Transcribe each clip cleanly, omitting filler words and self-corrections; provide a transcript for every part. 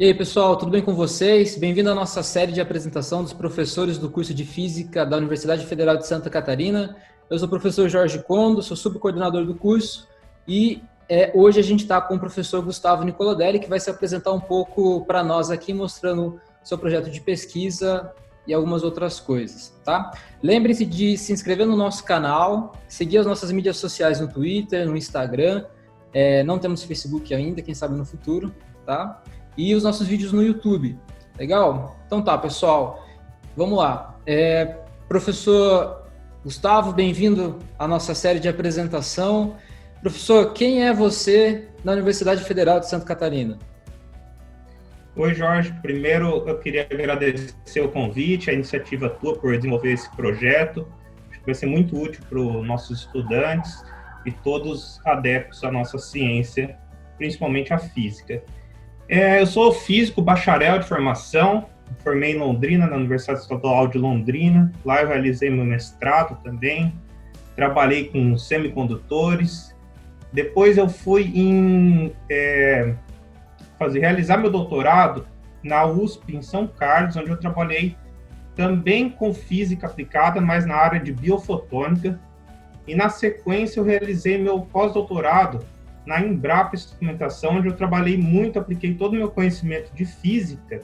E aí, pessoal, tudo bem com vocês? Bem-vindo à nossa série de apresentação dos professores do curso de Física da Universidade Federal de Santa Catarina. Eu sou o professor Jorge Condo, sou subcoordenador do curso e hoje a gente está com o professor Gustavo Nicolodelli, que vai se apresentar um pouco para nós aqui, mostrando seu projeto de pesquisa e algumas outras coisas, tá? Lembre-se de se inscrever no nosso canal, seguir as nossas mídias sociais no Twitter, no Instagram, não temos Facebook ainda, quem sabe no futuro, tá? E os nossos vídeos no YouTube. Legal? Então tá, pessoal. Vamos lá. Professor Gustavo, bem-vindo à nossa série de apresentação. Professor, quem é você na Universidade Federal de Santa Catarina? Oi, Jorge. Primeiro, eu queria agradecer o convite, a iniciativa tua por desenvolver esse projeto. Acho que vai ser muito útil para os nossos estudantes e todos adeptos à nossa ciência, principalmente a física. Eu sou físico bacharel de formação, formei em Londrina, na Universidade Estadual de Londrina. Lá eu realizei meu mestrado também, trabalhei com semicondutores. Depois eu fui realizar meu doutorado na USP, em São Carlos, onde eu trabalhei também com física aplicada, mas na área de biofotônica. E na sequência eu realizei meu pós-doutorado na Embrapa Instrumentação, onde eu trabalhei muito, apliquei todo o meu conhecimento de física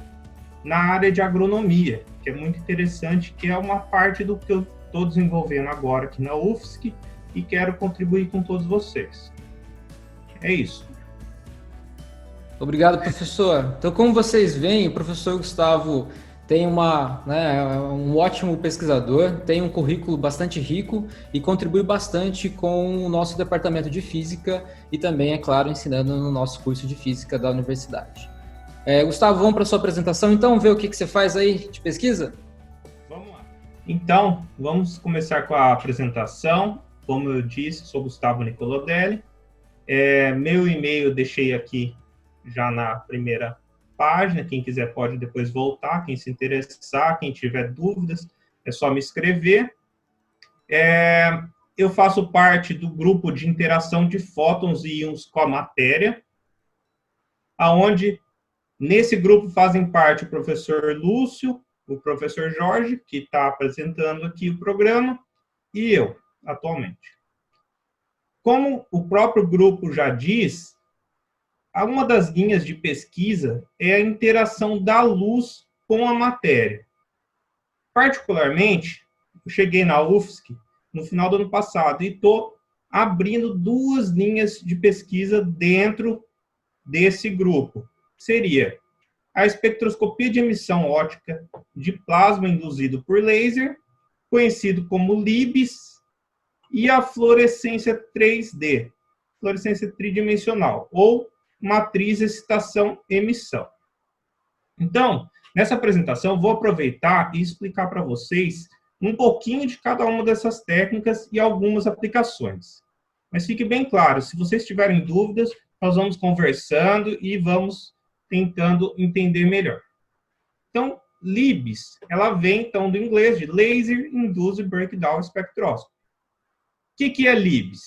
na área de agronomia, que é muito interessante, que é uma parte do que eu estou desenvolvendo agora aqui na UFSC e quero contribuir com todos vocês. É isso. Obrigado, professor. Então, como vocês veem, o professor Gustavo tem um ótimo pesquisador, tem um currículo bastante rico e contribui bastante com o nosso departamento de física e também, é claro, ensinando no nosso curso de física da universidade. Gustavo, vamos para a sua apresentação, então, ver o que você faz aí de pesquisa? Vamos lá. Então, vamos começar com a apresentação. Como eu disse, sou Gustavo Nicolodelli. Meu e-mail eu deixei aqui já na primeira página, quem quiser pode depois voltar, quem se interessar, quem tiver dúvidas, é só me escrever. Eu faço parte do grupo de interação de fótons e íons com a matéria, aonde nesse grupo fazem parte o professor Lúcio, o professor Jorge, que está apresentando aqui o programa, e eu, atualmente. Como o próprio grupo já diz, uma das linhas de pesquisa é a interação da luz com a matéria. Particularmente, eu cheguei na UFSC no final do ano passado e estou abrindo duas linhas de pesquisa dentro desse grupo. Seria a espectroscopia de emissão óptica de plasma induzido por laser, conhecido como LIBS, e a fluorescência 3D, fluorescência tridimensional, ou matriz excitação-emissão. Então, nessa apresentação, eu vou aproveitar e explicar para vocês um pouquinho de cada uma dessas técnicas e algumas aplicações. Mas fique bem claro, se vocês tiverem dúvidas, nós vamos conversando e vamos tentando entender melhor. Então, LIBS, ela vem, então, do inglês de Laser Induced Breakdown Spectroscopy. O que é LIBS?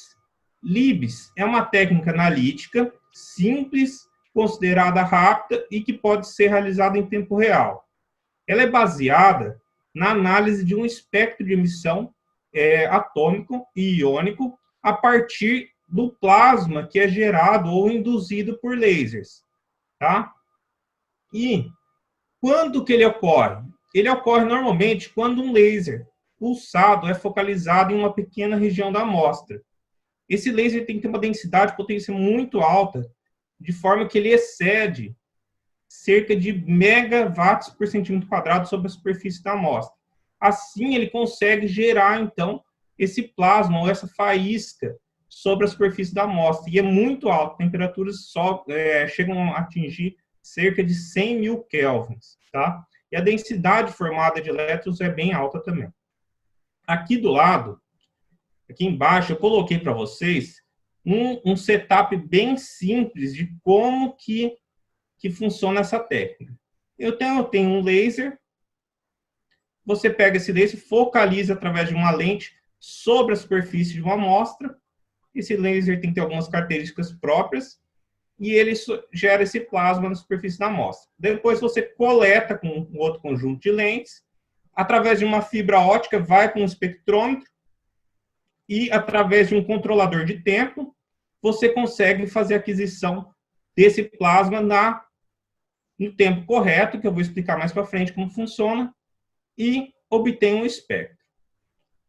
LIBS é uma técnica analítica simples, considerada rápida e que pode ser realizada em tempo real. Ela é baseada na análise de um espectro de emissão atômico e iônico a partir do plasma que é gerado ou induzido por lasers. Tá? E quando que ele ocorre? Ele ocorre normalmente quando um laser pulsado é focalizado em uma pequena região da amostra. Esse laser tem que ter uma densidade de potência muito alta, de forma que ele excede cerca de megawatts por centímetro quadrado sobre a superfície da amostra. Assim, ele consegue gerar, então, esse plasma ou essa faísca sobre a superfície da amostra. E é muito alto, temperaturas chegam a atingir cerca de 100 mil kelvins. Tá? E a densidade formada de elétrons é bem alta também. Aqui do lado, aqui embaixo, eu coloquei para vocês um setup bem simples de como que funciona essa técnica. Eu tenho um laser, você pega esse laser, focaliza através de uma lente sobre a superfície de uma amostra. Esse laser tem que ter algumas características próprias. e ele gera esse plasma na superfície da amostra. Depois você coleta com um outro conjunto de lentes, através de uma fibra ótica, vai com um espectrômetro, e através de um controlador de tempo, você consegue fazer a aquisição desse plasma no tempo correto, que eu vou explicar mais para frente como funciona, e obtém um espectro.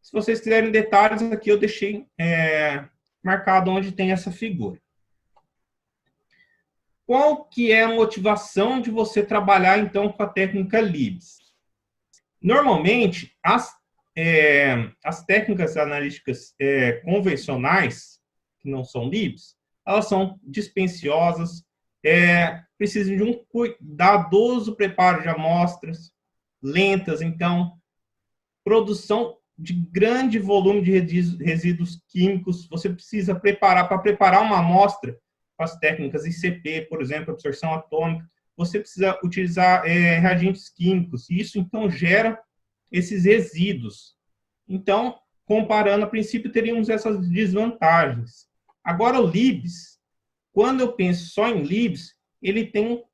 Se vocês quiserem detalhes, aqui eu deixei marcado onde tem essa figura. Qual que é a motivação de você trabalhar, então, com a técnica LIBS? Normalmente, as técnicas analíticas convencionais, que não são LIBS, elas são dispendiosas, precisam de um cuidadoso preparo de amostras, lentas, então, produção de grande volume de resíduos químicos. Você precisa preparar, para preparar uma amostra, com as técnicas ICP, por exemplo, absorção atômica, você precisa utilizar reagentes químicos, e isso, então, gera esses resíduos. Então, comparando, a princípio, teríamos essas desvantagens. Agora, o LIBS, quando eu penso só em LIBS, ele tem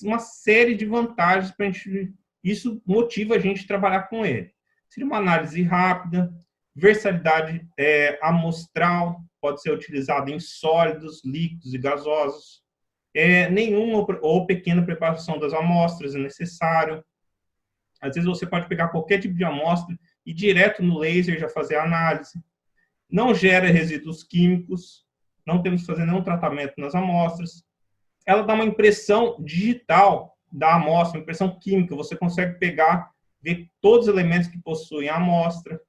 uma série de vantagens para a gente. Isso motiva a gente a trabalhar com ele. Seria uma análise rápida, versatilidade amostral, pode ser utilizado em sólidos, líquidos e gasosos. Nenhuma ou pequena preparação das amostras é necessário. Às vezes você pode pegar qualquer tipo de amostra e direto no laser já fazer a análise. Não gera resíduos químicos, não temos que fazer nenhum tratamento nas amostras. Ela dá uma impressão digital da amostra, uma impressão química. Você consegue pegar, ver todos os elementos que possuem a amostra.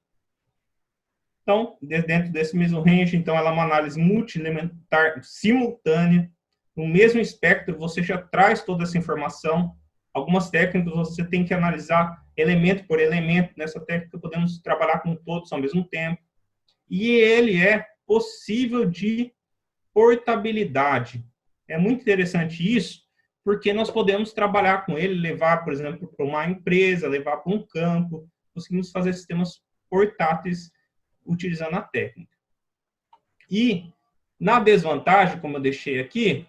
Então, dentro desse mesmo range, então, ela é uma análise multielementar simultânea. No mesmo espectro, você já traz toda essa informação. Algumas técnicas você tem que analisar elemento por elemento. Nessa técnica, podemos trabalhar com todos ao mesmo tempo. E ele é possível de portabilidade. É muito interessante isso, porque nós podemos trabalhar com ele, levar, por exemplo, para uma empresa, levar para um campo. Conseguimos fazer sistemas portáteis utilizando a técnica. E, na desvantagem, como eu deixei aqui,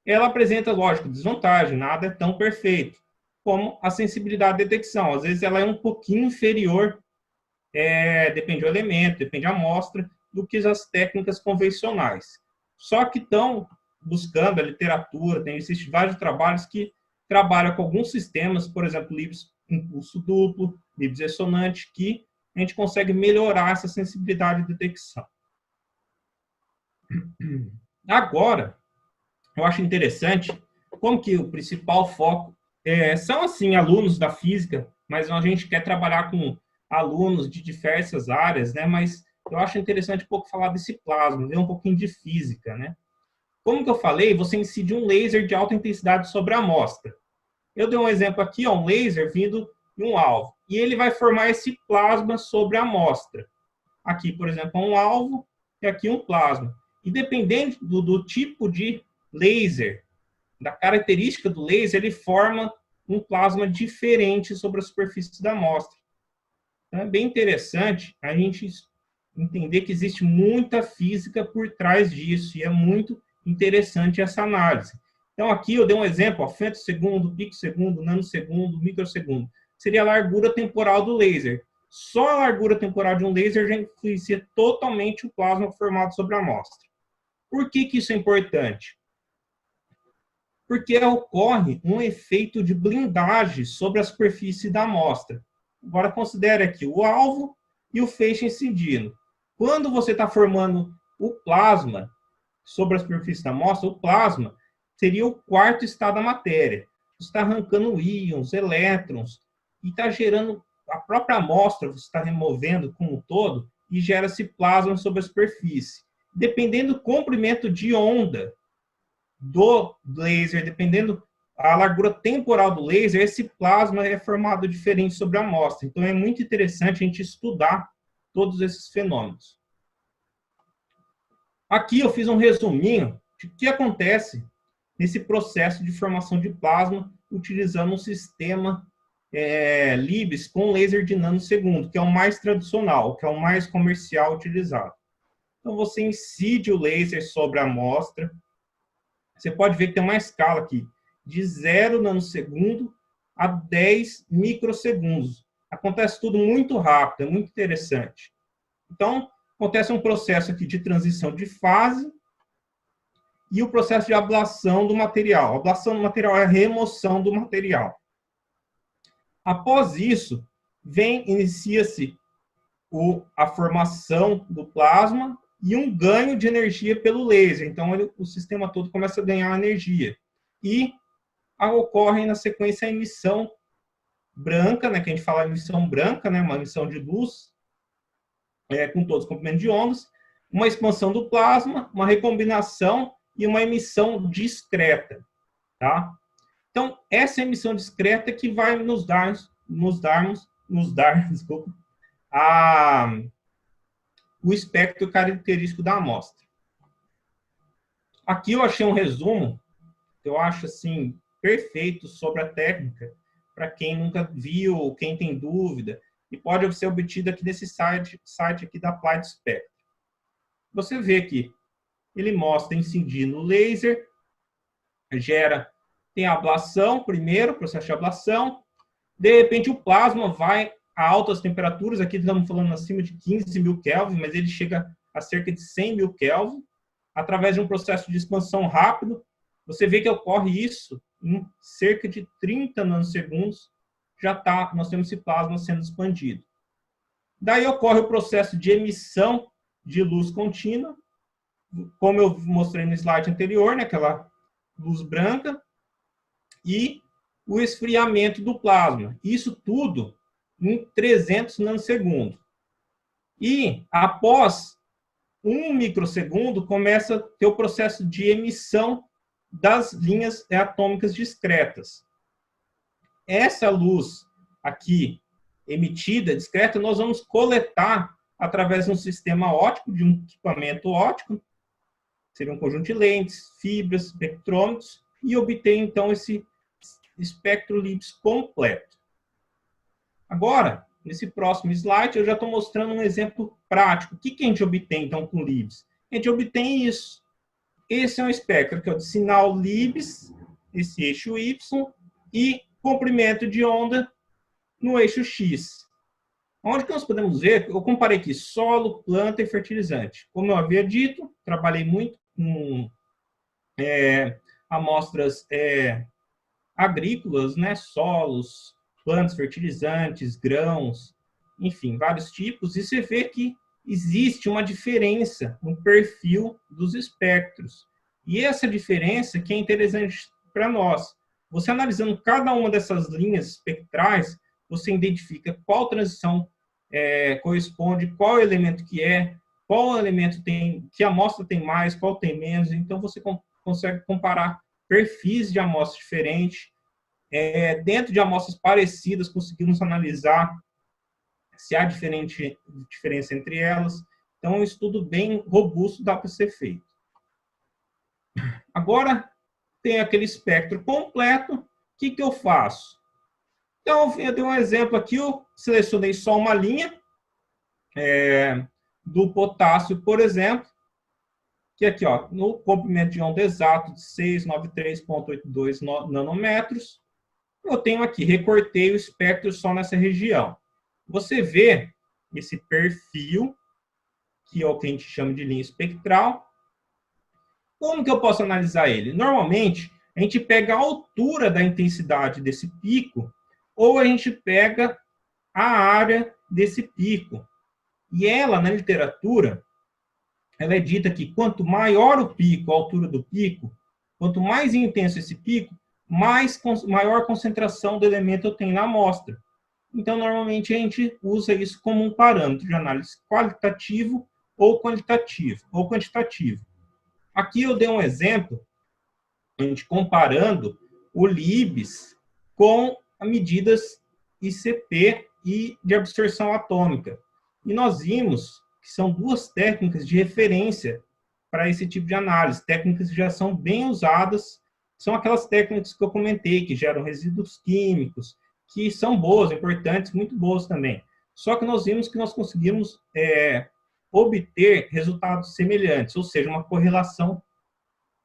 ela apresenta, lógico, desvantagem, nada é tão perfeito, como a sensibilidade de detecção. Às vezes ela é um pouquinho inferior, depende do elemento, depende da amostra, do que as técnicas convencionais. Só que estão buscando a literatura, existem vários trabalhos que trabalham com alguns sistemas, por exemplo, LIBS impulso duplo, LIBS ressonante, que a gente consegue melhorar essa sensibilidade de detecção. Agora, eu acho interessante como que o principal foco são, assim, alunos da física, mas a gente quer trabalhar com alunos de diversas áreas, né? Mas eu acho interessante um pouco falar desse plasma, ver um pouquinho de física, né? Como que eu falei, você incide um laser de alta intensidade sobre a amostra. Eu dei um exemplo aqui, um laser vindo de um alvo, e ele vai formar esse plasma sobre a amostra. Aqui, por exemplo, um alvo e aqui um plasma. E dependendo do tipo de laser, da característica do laser, ele forma um plasma diferente sobre a superfície da amostra. Então, é bem interessante a gente entender que existe muita física por trás disso, e é muito interessante essa análise. Então, aqui eu dei um exemplo, femtosegundo, picosegundo, nanosegundo, microsegundo. Seria a largura temporal do laser. Só a largura temporal de um laser já influencia totalmente o plasma formado sobre a amostra. Por que isso é importante? Porque ocorre um efeito de blindagem sobre a superfície da amostra. Agora, considere aqui o alvo e o feixe incidindo. Quando você está formando o plasma sobre a superfície da amostra, o plasma seria o quarto estado da matéria. Você está arrancando íons, elétrons, e está gerando a própria amostra, você está removendo como um todo, e gera esse plasma sobre a superfície. Dependendo do comprimento de onda do laser, dependendo da largura temporal do laser, esse plasma é formado diferente sobre a amostra. Então, é muito interessante a gente estudar todos esses fenômenos. Aqui eu fiz um resuminho de o que acontece nesse processo de formação de plasma utilizando um sistema LIBS com laser de nanosegundo, que é o mais tradicional, que é o mais comercial utilizado. Então, você incide o laser sobre a amostra, você pode ver que tem uma escala aqui, de 0 nanosegundo a 10 microsegundos. Acontece tudo muito rápido, é muito interessante. Então, acontece um processo aqui de transição de fase e o processo de ablação do material. A ablação do material é a remoção do material. Após isso, inicia-se a formação do plasma e um ganho de energia pelo laser. Então, o sistema todo começa a ganhar energia. E ocorre, na sequência, a emissão branca, né, que a gente fala emissão branca, né, uma emissão de luz, com todos os comprimentos de ondas, uma expansão do plasma, uma recombinação e uma emissão discreta. Tá? Então, essa emissão discreta que vai nos dar desculpa, o espectro característico da amostra. Aqui eu achei um resumo, eu acho assim, perfeito sobre a técnica, para quem nunca viu, quem tem dúvida, e pode ser obtido aqui nesse site aqui da Applied Spectrum. Você vê aqui, ele mostra incidindo o laser, tem a ablação primeiro, processo de ablação, de repente o plasma vai a altas temperaturas, aqui estamos falando acima de 15 mil Kelvin, mas ele chega a cerca de 100 mil Kelvin, através de um processo de expansão rápido. Você vê que ocorre isso em cerca de 30 nanosegundos, nós temos esse plasma sendo expandido. Daí ocorre o processo de emissão de luz contínua, como eu mostrei no slide anterior, né, aquela luz branca, e o esfriamento do plasma. Isso tudo em 300 nanosegundos. E, após 1 microsegundo, começa a ter o processo de emissão das linhas atômicas discretas. Essa luz aqui, emitida, discreta, nós vamos coletar através de um sistema óptico, de um equipamento óptico, seria um conjunto de lentes, fibras, espectrômetros, e obter, então, esse espectro LIBS completo. Agora, nesse próximo slide, eu já estou mostrando um exemplo prático. O que a gente obtém, então, com LIBS? A gente obtém isso. Esse é um espectro que é o de sinal LIBS, esse eixo Y, e comprimento de onda no eixo X. Onde que nós podemos ver? Eu comparei aqui solo, planta e fertilizante. Como eu havia dito, trabalhei muito com amostras agrícolas, né? Solos, plantas, fertilizantes, grãos, enfim, vários tipos. E você vê que existe uma diferença no perfil dos espectros. E essa diferença que é interessante para nós. Você analisando cada uma dessas linhas espectrais, você identifica qual transição corresponde, qual elemento que qual elemento tem, que amostra tem mais, qual tem menos. Então, você consegue comparar perfis de amostras diferentes. Dentro de amostras parecidas, conseguimos analisar se há diferença entre elas. Então, é um estudo bem robusto, dá para ser feito. Agora, tem aquele espectro completo, o que eu faço? Então, eu dei um exemplo aqui, eu selecionei só uma linha do potássio, por exemplo, que aqui, ó, no comprimento de onda exato de 693,82 nanômetros, eu tenho aqui, recortei o espectro só nessa região. Você vê esse perfil, que é o que a gente chama de linha espectral. Como que eu posso analisar ele? Normalmente, a gente pega a altura da intensidade desse pico, ou a gente pega a área desse pico. E ela, na literatura, ela é dita que quanto maior o pico, a altura do pico, quanto mais intenso esse pico, maior concentração do elemento eu tenho na amostra. Então, normalmente, a gente usa isso como um parâmetro de análise qualitativo ou quantitativo. Aqui eu dei um exemplo, a gente comparando o LIBS com medidas ICP e de absorção atômica. E nós vimos que são duas técnicas de referência para esse tipo de análise, técnicas que já são bem usadas, são aquelas técnicas que eu comentei, que geram resíduos químicos, que são boas, importantes, muito boas também. Só que nós vimos que nós conseguimos obter resultados semelhantes, ou seja, uma correlação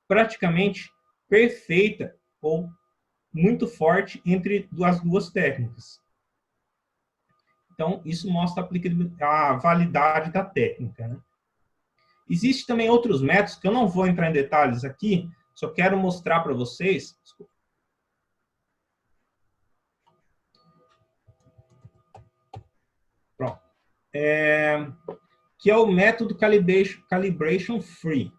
praticamente perfeita ou muito forte entre as duas técnicas. Então, isso mostra a validade da técnica, né? Existem também outros métodos, que eu não vou entrar em detalhes aqui, só quero mostrar para vocês. Pronto. Que é o método calibration free.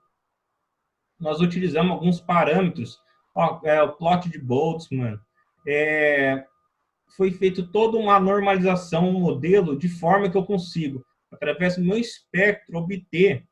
Nós utilizamos alguns parâmetros, o plot de Boltzmann, foi feito toda uma normalização, um modelo, de forma que eu consigo, através do meu espectro, obter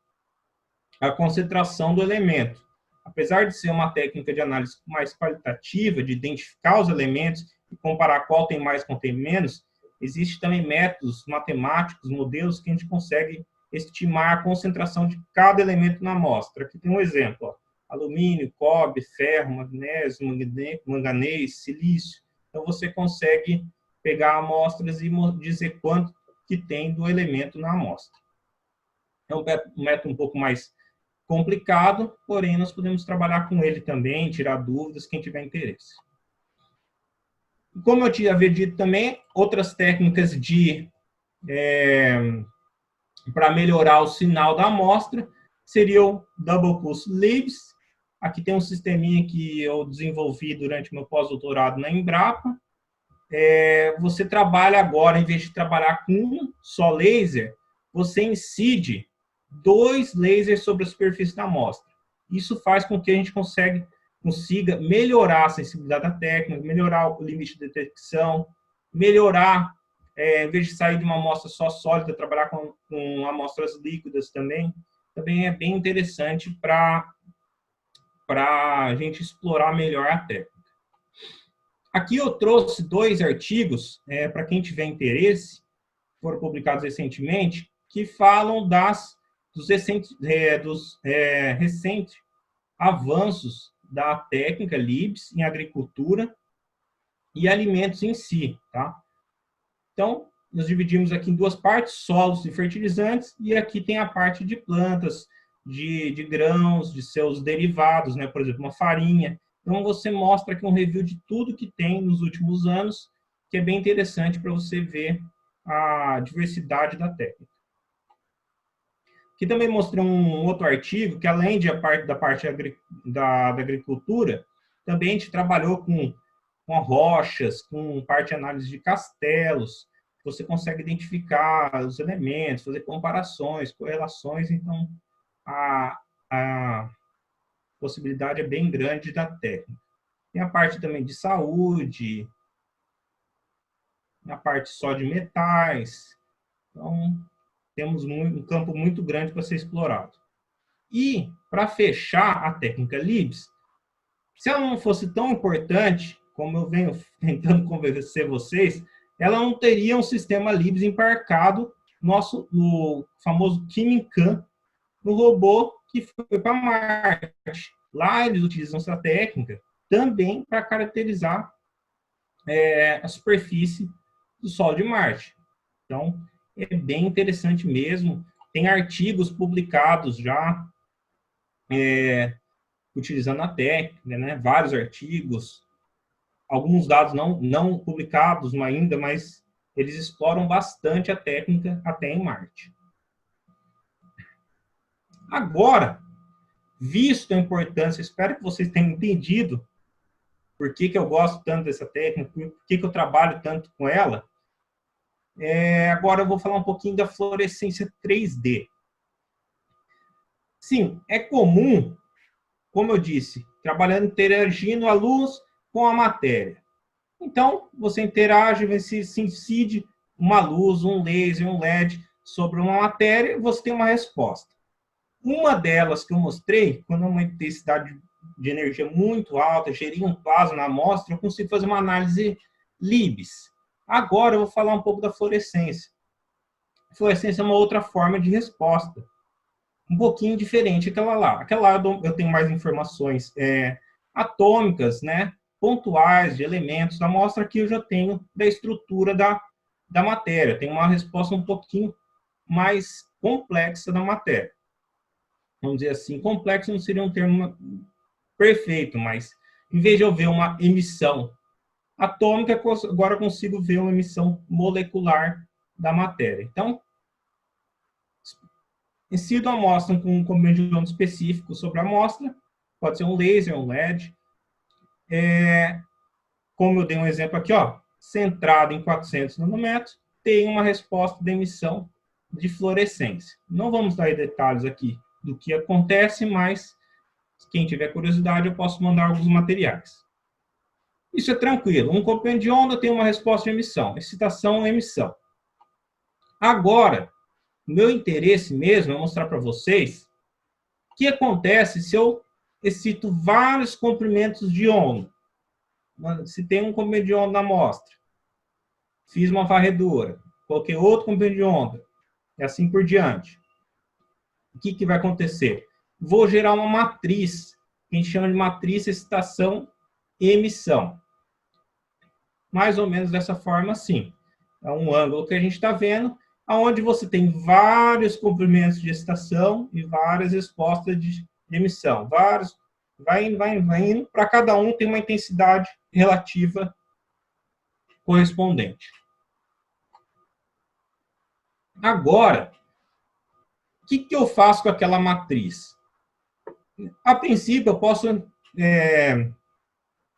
a concentração do elemento. Apesar de ser uma técnica de análise mais qualitativa, de identificar os elementos e comparar qual tem mais, qual tem menos, existem também métodos matemáticos, modelos que a gente consegue estimar a concentração de cada elemento na amostra. Aqui tem um exemplo, alumínio, cobre, ferro, magnésio, manganês, silício. Então, você consegue pegar amostras e dizer quanto que tem do elemento na amostra. É um método um pouco mais complicado, porém, nós podemos trabalhar com ele também, tirar dúvidas, quem tiver interesse. Como eu tinha dito também, outras técnicas para melhorar o sinal da amostra seriam Double Pulse Libs. Aqui tem um sisteminha que eu desenvolvi durante meu pós-doutorado na Embrapa. Você trabalha agora, em vez de trabalhar com um só laser, você incide 2 lasers sobre a superfície da amostra. Isso faz com que a gente consiga melhorar a sensibilidade da técnica, melhorar o limite de detecção, melhorar, em vez de sair de uma amostra só sólida, trabalhar com amostras líquidas também. Também é bem interessante para a gente explorar melhor a técnica. Aqui eu trouxe 2 artigos, para quem tiver interesse, foram publicados recentemente, que falam dos recentes avanços da técnica LIBS em agricultura e alimentos em si. Tá? Então, nós dividimos aqui em 2 partes, solos e fertilizantes, e aqui tem a parte de plantas, de grãos, de seus derivados, né? Por exemplo, uma farinha. Então, você mostra aqui um review de tudo que tem nos últimos anos, que é bem interessante para você ver a diversidade da técnica. Aqui também mostrei um outro artigo, que além da parte da agricultura, também a gente trabalhou com rochas, com parte de análise de castelos. Você consegue identificar os elementos, fazer comparações, correlações. Então, a possibilidade é bem grande da técnica. Tem a parte também de saúde, a parte só de metais. Então, temos um campo muito grande para ser explorado. E, para fechar a técnica LIBS, se ela não fosse tão importante, como eu venho tentando convencer vocês, ela não teria um sistema LIBS embarcado no famoso Kiminkan, no robô que foi para Marte. Lá eles utilizam essa técnica também para caracterizar a superfície do solo de Marte. Então, é bem interessante mesmo. Tem artigos publicados já utilizando a técnica, né? Vários artigos, alguns dados não publicados ainda, mas eles exploram bastante a técnica até em Marte. Agora, visto a importância, espero que vocês tenham entendido por que eu gosto tanto dessa técnica, por que eu trabalho tanto com ela. Agora eu vou falar um pouquinho da fluorescência 3D. Sim, é comum, como eu disse, interagindo a luz com a matéria. Então, você interage, você incide uma luz, um laser, um LED sobre uma matéria e você tem uma resposta. Uma delas que eu mostrei, quando uma intensidade de energia muito alta, gerir um plasma na amostra, eu consigo fazer uma análise LIBS. Agora eu vou falar um pouco da fluorescência. A fluorescência é uma outra forma de resposta, um pouquinho diferente daquela lá. Aquela lá eu tenho mais informações atômicas, né, pontuais, de elementos da amostra. Aqui eu já tenho da estrutura da matéria. Tem uma resposta um pouquinho mais complexa da matéria. Vamos dizer assim, complexo não seria um termo perfeito, mas em vez de eu ver uma emissão atômica, agora eu consigo ver uma emissão molecular da matéria. Então, incido a amostra com um comprimento de onda específico sobre a amostra, pode ser um laser, um LED. Como eu dei um exemplo aqui, ó, centrado em 400 nanômetros, tem uma resposta de emissão de fluorescência. Não vamos dar detalhes aqui do que acontece, mas quem tiver curiosidade, eu posso mandar alguns materiais. Isso é tranquilo. Um comprimento de onda tem uma resposta de emissão. Excitação, emissão. Agora, o meu interesse mesmo é mostrar para vocês o que acontece se eu excito vários comprimentos de onda. Se tem um comprimento de onda na amostra, fiz uma varredura, coloquei outro comprimento de onda, e assim por diante. O que vai acontecer? Vou gerar uma matriz, que a gente chama de matriz excitação e emissão. Mais ou menos dessa forma, assim. É um ângulo que a gente está vendo, onde você tem vários comprimentos de excitação e várias respostas de emissão. Vários, vai indo. Para cada um tem uma intensidade relativa correspondente. Agora, o que eu faço com aquela matriz? A princípio, eu posso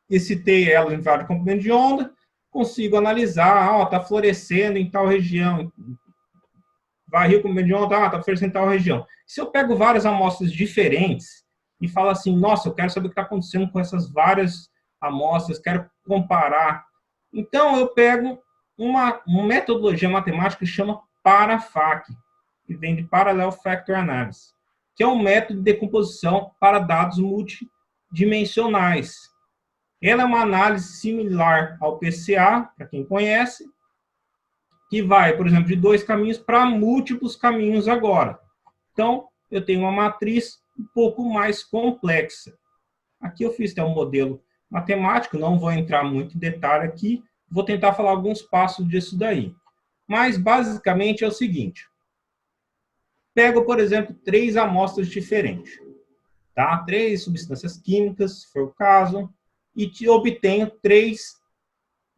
excitei ela em vários comprimentos de onda, consigo analisar, está fluorescendo em tal região, varri o comprimento de onda, está fluorescendo em tal região. Se eu pego várias amostras diferentes e falo assim, nossa, eu quero saber o que está acontecendo com essas várias amostras, quero comparar. Então, eu pego uma metodologia matemática que chama PARAFAC, que vem de Parallel Factor Analysis, que é um método de decomposição para dados multidimensionais. Ela é uma análise similar ao PCA, para quem conhece, que vai, por exemplo, de 2 caminhos para múltiplos caminhos agora. Então, eu tenho uma matriz um pouco mais complexa. Aqui eu fiz até um modelo matemático, não vou entrar muito em detalhe aqui, vou tentar falar alguns passos disso daí. Mas, basicamente, é o seguinte. Pego, por exemplo, 3 amostras diferentes. Tá? 3 substâncias químicas, se for o caso, e obtenho 3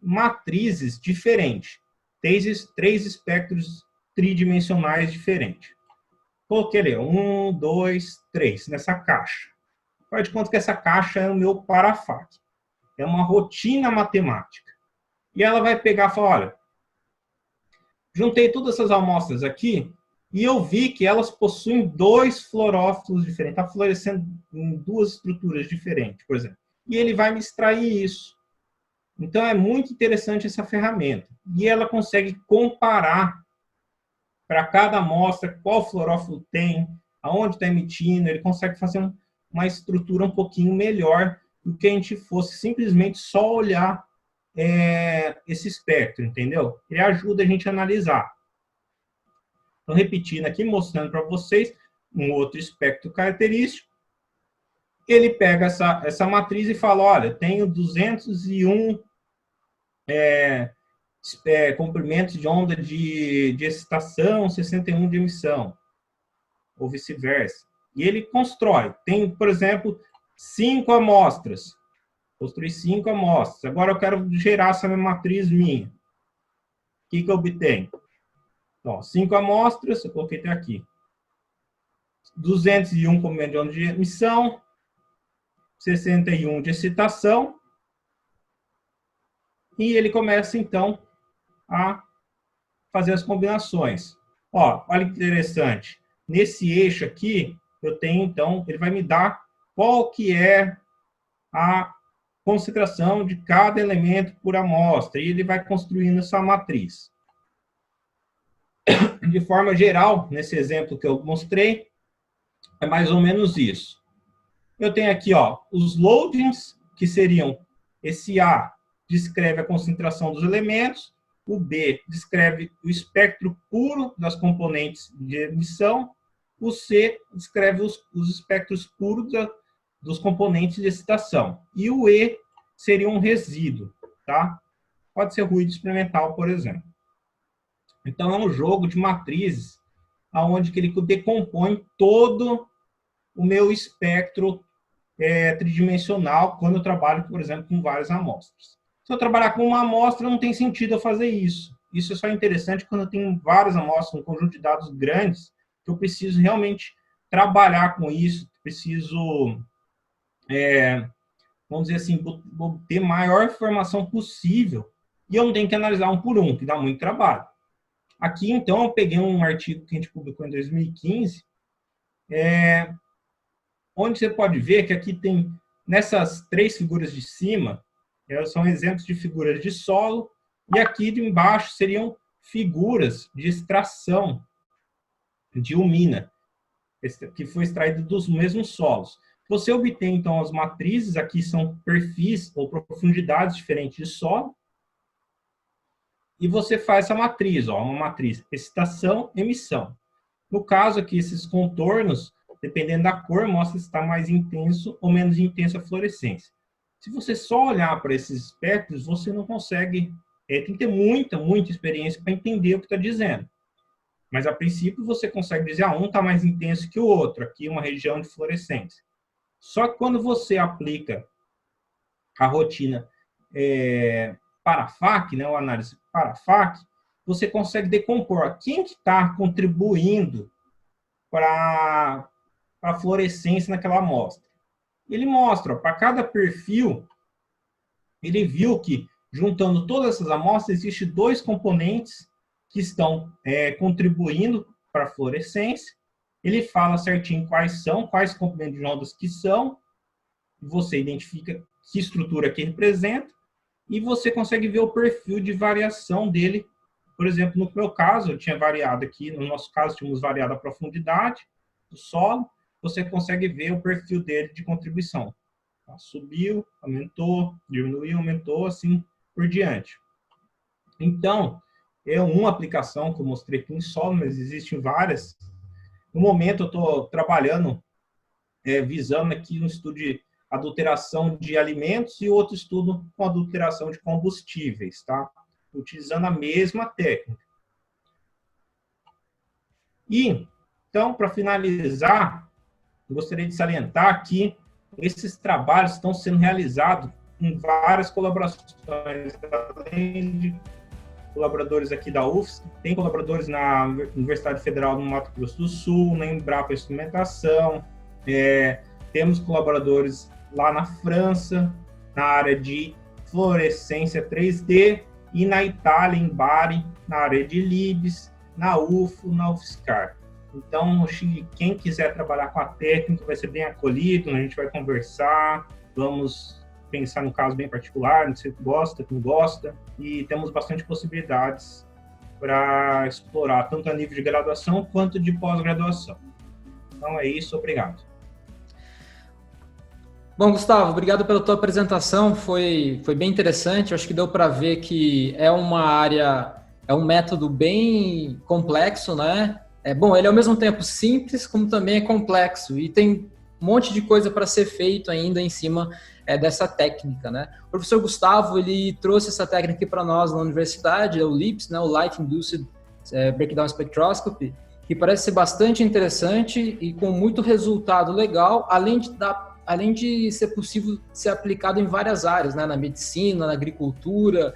matrizes diferentes. 3 espectros tridimensionais diferentes. Coloquei ali, 1, 2, 3, nessa caixa. Faz de conta que essa caixa é o meu PARAFAC. É uma rotina matemática. E ela vai pegar e falar, olha, juntei todas essas amostras aqui e eu vi que elas possuem 2 fluorófilos diferentes. Está fluorescendo em 2 estruturas diferentes, por exemplo. E ele vai me extrair isso. Então, é muito interessante essa ferramenta. E ela consegue comparar para cada amostra qual fluorófilo tem, aonde está emitindo. Ele consegue fazer uma estrutura um pouquinho melhor do que a gente fosse simplesmente só olhar esse espectro, entendeu? Ele ajuda a gente a analisar. Então, repetindo aqui, mostrando para vocês um outro espectro característico. Ele pega essa matriz e fala, olha, tenho 201 comprimentos de onda de excitação, 61 de emissão, ou vice-versa. E ele constrói. Tem, por exemplo, 5 amostras. Construí 5 amostras. Agora eu quero gerar essa matriz minha. O que eu obtenho? Então, 5 amostras, eu coloquei até aqui. 201 comprimentos de onda de emissão, 61 de excitação. E ele começa, então, a fazer as combinações. Ó, olha que interessante. Nesse eixo aqui, eu tenho, então, ele vai me dar qual que é a concentração de cada elemento por amostra. E ele vai construindo essa matriz. De forma geral, nesse exemplo que eu mostrei, é mais ou menos isso. Eu tenho aqui, ó, os loadings, que seriam esse A descreve a concentração dos elementos, o B descreve o espectro puro das componentes de emissão, o C descreve os espectros puros dos componentes de excitação. E o E seria um resíduo, tá? Pode ser ruído experimental, por exemplo. Então, é um jogo de matrizes, onde ele decompõe todo o meu espectro tridimensional quando eu trabalho, por exemplo, com várias amostras. Se eu trabalhar com uma amostra, não tem sentido eu fazer isso. Isso é só interessante quando eu tenho várias amostras, um conjunto de dados grandes, que eu preciso realmente trabalhar com isso, preciso, vamos dizer assim, ter maior informação possível, e eu não tenho que analisar um por um, que dá muito trabalho. Aqui, então, eu peguei um artigo que a gente publicou em 2015, onde você pode ver que aqui tem, nessas 3 figuras de cima, são exemplos de figuras de solo, e aqui de embaixo seriam figuras de extração de umina, que foi extraída dos mesmos solos. Você obtém, então, as matrizes, aqui são perfis ou profundidades diferentes de solo, e você faz essa matriz, uma matriz excitação, emissão. No caso aqui, esses contornos, dependendo da cor, mostra se está mais intenso ou menos intensa a fluorescência. Se você só olhar para esses espectros, você não consegue, tem que ter muita experiência para entender o que está dizendo. Mas, a princípio, você consegue dizer, um está mais intenso que o outro, aqui uma região de fluorescência. Só que quando você aplica a rotina para-FAC, né, a análise para-FAC, você consegue decompor quem que está contribuindo para a fluorescência naquela amostra. Ele mostra, para cada perfil, ele viu que, juntando todas essas amostras, existem 2 componentes que estão contribuindo para a fluorescência. Ele fala certinho quais componentes de ondas que são, você identifica que estrutura que representa, e você consegue ver o perfil de variação dele. Por exemplo, no meu caso, eu tinha variado aqui, no nosso caso, tínhamos variado a profundidade do solo, você consegue ver o perfil dele de contribuição. Subiu, aumentou, diminuiu, aumentou, assim por diante. Então, é uma aplicação que eu mostrei aqui em solo, mas existem várias. No momento, eu estou trabalhando, visando aqui um estudo de adulteração de alimentos e outro estudo com adulteração de combustíveis, tá? Utilizando a mesma técnica. E, então, para finalizar, eu gostaria de salientar que esses trabalhos estão sendo realizados em várias colaborações, além de colaboradores aqui da UFSC, tem colaboradores na Universidade Federal do Mato Grosso do Sul, na Embrapa Instrumentação, temos colaboradores lá na França, na área de fluorescência 3D, e na Itália, em Bari, na área de LIBS, na UFO, na UFSCar. Então, quem quiser trabalhar com a técnica vai ser bem acolhido, a gente vai conversar, vamos pensar num caso bem particular, se você gosta, não gosta, e temos bastante possibilidades para explorar, tanto a nível de graduação quanto de pós-graduação. Então é isso, obrigado. Bom, Gustavo, obrigado pela tua apresentação, foi bem interessante, eu acho que deu para ver que é uma área, é um método bem complexo, né? Bom, ele é ao mesmo tempo simples, como também é complexo, e tem um monte de coisa para ser feito ainda em cima dessa técnica, né? O professor Gustavo, ele trouxe essa técnica aqui para nós na universidade, o LIBS, né? O Light Induced Breakdown Spectroscopy, que parece ser bastante interessante e com muito resultado legal, além de ser possível ser aplicado em várias áreas, né? Na medicina, na agricultura,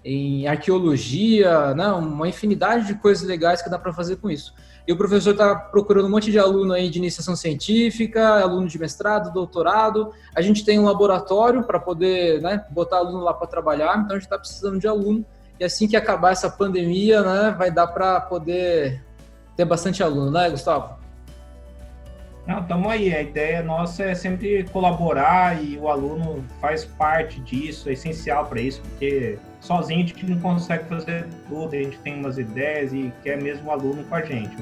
em arqueologia, né? Uma infinidade de coisas legais que dá para fazer com isso. E o professor está procurando um monte de aluno aí de iniciação científica, aluno de mestrado, doutorado. A gente tem um laboratório para poder, né, botar aluno lá para trabalhar, então a gente está precisando de aluno. E assim que acabar essa pandemia, né, vai dar para poder ter bastante aluno, né, Gustavo? Não, estamos aí. A ideia nossa é sempre colaborar e o aluno faz parte disso, é essencial para isso, porque sozinho a gente não consegue fazer tudo, a gente tem umas ideias e quer mesmo o aluno com a gente.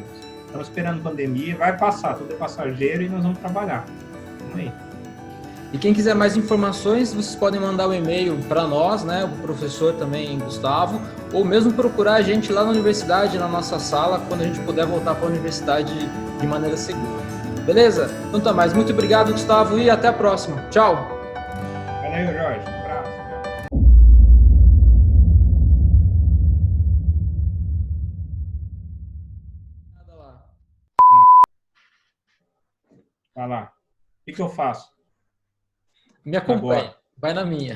Estamos esperando a pandemia, vai passar, tudo é passageiro e nós vamos trabalhar. Estamos aí. E quem quiser mais informações, vocês podem mandar um e-mail para nós, né, o professor também, Gustavo, ou mesmo procurar a gente lá na universidade, na nossa sala, quando a gente puder voltar para a universidade de maneira segura. Beleza? Então tá mais. Muito obrigado, Gustavo, e até a próxima. Tchau! Valeu, Jorge. Um abraço. Vai lá. que eu faço? Me acompanha, Agora. vai na minha.